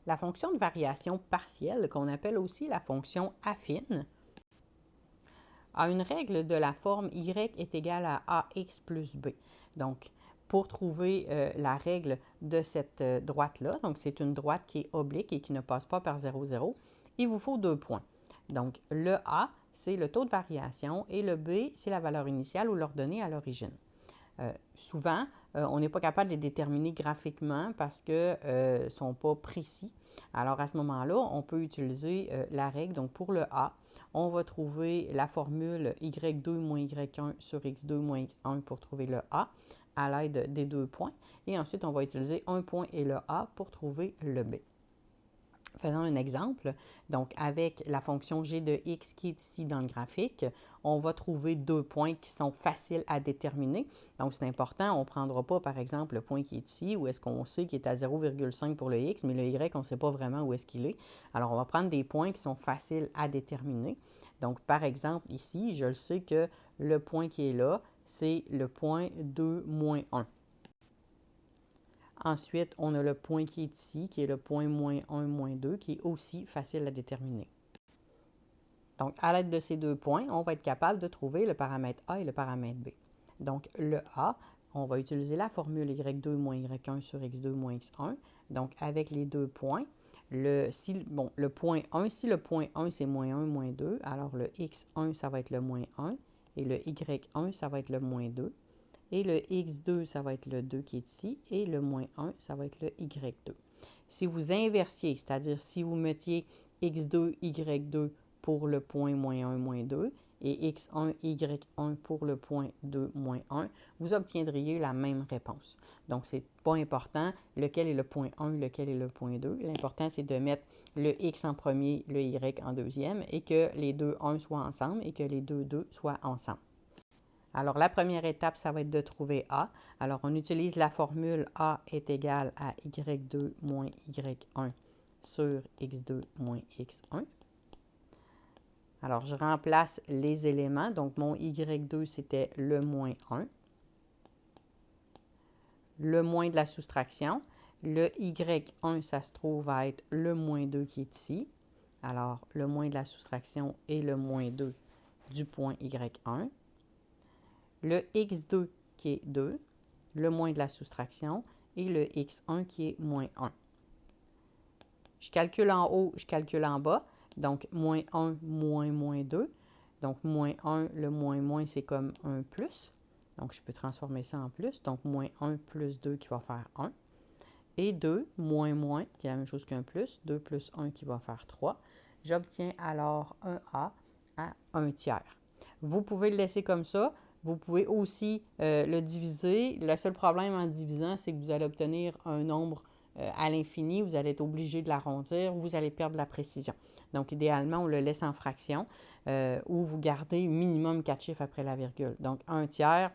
La fonction de variation partielle, qu'on appelle aussi la fonction affine, a une règle de la forme y est égale à ax plus b. Donc, pour trouver la règle de cette droite-là, donc c'est une droite qui est oblique et qui ne passe pas par 0, 0, il vous faut 2 points. Donc, le a, c'est le taux de variation et le b, c'est la valeur initiale ou l'ordonnée à l'origine. Souvent, on n'est pas capable de les déterminer graphiquement parce qu'ils ne sont pas précis. Alors, à ce moment-là, on peut utiliser la règle. Donc, pour le a, on va trouver la formule y2 moins y1 sur x2 moins x1 pour trouver le a à l'aide des 2 points. Et ensuite, on va utiliser un point et le a pour trouver le b. Faisons un exemple. Donc, avec la fonction g de x qui est ici dans le graphique, on va trouver 2 points qui sont faciles à déterminer. Donc, c'est important, on ne prendra pas, par exemple, le point qui est ici, où est-ce qu'on sait qu'il est à 0,5 pour le x, mais le y, on ne sait pas vraiment où est-ce qu'il est. Alors, on va prendre des points qui sont faciles à déterminer. Donc, par exemple, ici, je le sais que le point qui est là, c'est le point 2, moins 1. Ensuite, on a le point qui est ici, qui est le point moins 1, moins 2, qui est aussi facile à déterminer. Donc, à l'aide de ces 2 points, on va être capable de trouver le paramètre A et le paramètre B. Donc, le A, on va utiliser la formule y2 moins y1 sur x2 moins x1. Donc, avec les 2 points, le point 1, si le point 1, c'est moins 1, moins 2, alors le x1, ça va être le moins 1, et le y1, ça va être le moins 2. Et le x2, ça va être le 2 qui est ici, et le moins 1, ça va être le y2. Si vous inversiez, c'est-à-dire si vous mettiez x2, y2 pour le point moins 1, moins 2, et x1, y1 pour le point 2, moins 1, vous obtiendriez la même réponse. Donc, ce n'est pas important lequel est le point 1, lequel est le point 2. L'important, c'est de mettre le x en premier, le y en deuxième, et que les deux 1 soient ensemble et que les deux 2 soient ensemble. Alors, la première étape, ça va être de trouver A. Alors, on utilise la formule A est égal à y2 moins y1 sur x2 moins x1. Alors, je remplace les éléments. Donc, mon y2, c'était le moins 1. Le moins de la soustraction. Le y1, ça se trouve à être le moins 2 qui est ici. Alors, le moins de la soustraction est le moins 2 du point y1. Le x2 qui est 2, le moins de la soustraction, et le x1 qui est moins 1. Je calcule en haut, je calcule en bas. Donc, moins 1, moins 2. Donc, moins 1, le moins, c'est comme un plus. Donc, je peux transformer ça en plus. Donc, moins 1 plus 2 qui va faire 1. Et 2, moins, qui est la même chose qu'un plus. 2 plus 1 qui va faire 3. J'obtiens alors un A à 1 tiers. Vous pouvez le laisser comme ça. Vous pouvez aussi le diviser. Le seul problème en divisant, c'est que vous allez obtenir un nombre à l'infini. Vous allez être obligé de l'arrondir. Vous allez perdre la précision. Donc, idéalement, on le laisse en fraction où vous gardez minimum 4 chiffres après la virgule. Donc, 1 tiers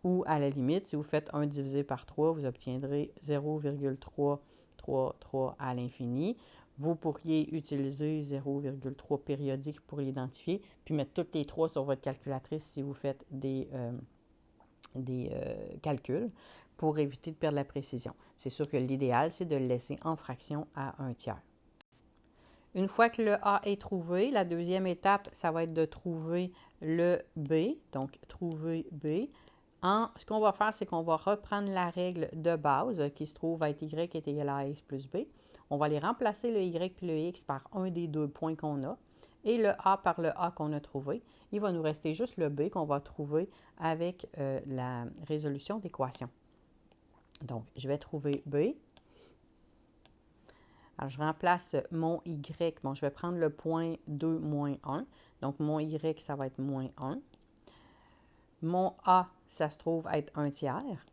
ou à la limite, si vous faites 1 divisé par 3, vous obtiendrez 0,333 à l'infini. Vous pourriez utiliser 0,3 périodique pour l'identifier, puis mettre toutes les 3 sur votre calculatrice si vous faites des calculs pour éviter de perdre la précision. C'est sûr que l'idéal, c'est de le laisser en fraction à 1 tiers. Une fois que le A est trouvé, la deuxième étape, ça va être de trouver le B. Donc, trouver B. Ce qu'on va faire, c'est qu'on va reprendre la règle de base qui se trouve à être y est égal à x plus b. On va aller remplacer le y puis le x par un des 2 points qu'on a et le a par le a qu'on a trouvé. Il va nous rester juste le b qu'on va trouver avec la résolution d'équation. Donc, je vais trouver b. Alors, je remplace mon y. Bon, je vais prendre le point 2 moins 1. Donc, mon y, ça va être moins 1. Mon a, ça se trouve être 1 tiers,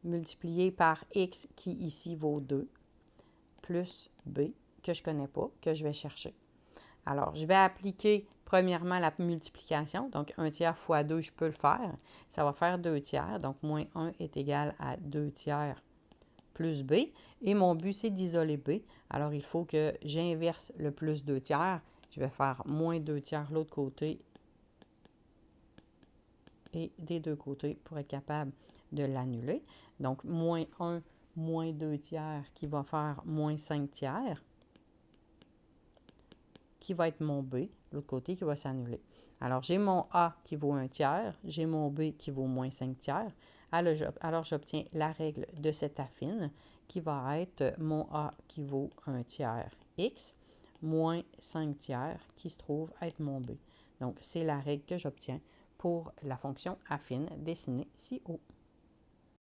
multiplié par x qui ici vaut 2, plus b, que je ne connais pas, que je vais chercher. Alors, je vais appliquer premièrement la multiplication. Donc, 1 tiers fois 2, je peux le faire. Ça va faire 2 tiers. Donc, moins 1 est égal à 2 tiers plus b. Et mon but, c'est d'isoler b. Alors, il faut que j'inverse le plus 2 tiers. Je vais faire moins 2 tiers l'autre côté et des deux côtés pour être capable de l'annuler. Donc, moins 1 moins 2 tiers qui va faire moins 5 tiers, qui va être mon B, l'autre côté qui va s'annuler. Alors, j'ai mon A qui vaut 1 tiers, j'ai mon B qui vaut moins 5 tiers. Alors, j'obtiens la règle de cette affine qui va être mon A qui vaut 1 tiers X moins 5 tiers qui se trouve être mon B. Donc, c'est la règle que j'obtiens pour la fonction affine dessinée ci-haut.